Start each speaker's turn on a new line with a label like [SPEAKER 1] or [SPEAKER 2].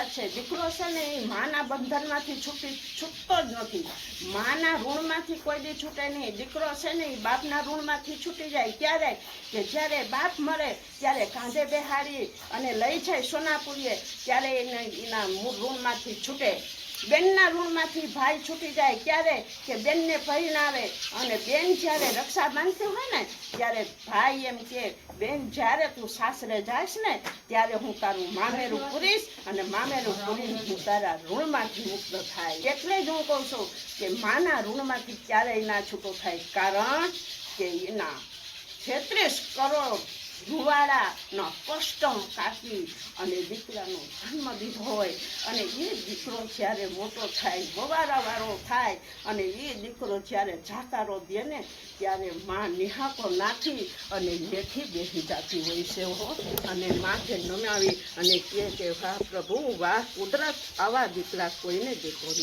[SPEAKER 1] વાત છે, દીકરો છે ને એ માના બંધનમાંથી છૂટતો જ નથી. માના ઋણમાંથી કોઈ દી છૂટે નહીં. દીકરો છે ને એ બાપના ઋણમાંથી છૂટી જાય ક્યારે? કે જ્યારે બાપ મરે ત્યારે કાંધે બેહાડી અને લઈ જાય સોનાપુરીએ, ત્યારે એના ઋણમાંથી છૂટે. બેનના ઋણમાંથી ભાઈ છૂટી જાય ક્યારે? કે બેનને પરિણાવે અને બેન જ્યારે રક્ષા બાંધતી હોય ને ત્યારે ભાઈ એમ કે બેન જ્યારે તું સાસરે જાઈશ ને ત્યારે હું તારું મામેરું પૂરીશ અને મામેરું પૂરીને હું તારા ઋણમાંથી મુક્ત થાય. એટલે જ હું કહું છું કે માના ઋણમાંથી ક્યારેય ના છૂટો થાય, કારણ કે એના 36 કરોડ રૂવાડાનો કષ્ટ કાપી અને દીકરાનો જન્મ દીધો હોય અને એ દીકરો જ્યારે મોટો થાય, ગવારાવાળો થાય અને એ દીકરો જ્યારે જાકારો દે ને ત્યારે માં નિહાકો નાખી અને લેથી બેસી જતી હોય છે અને માથે નમાવી અને કહે કે વાહ પ્રભુ, વાહ કુદરત, આવા દીકરા કોઈને દેતો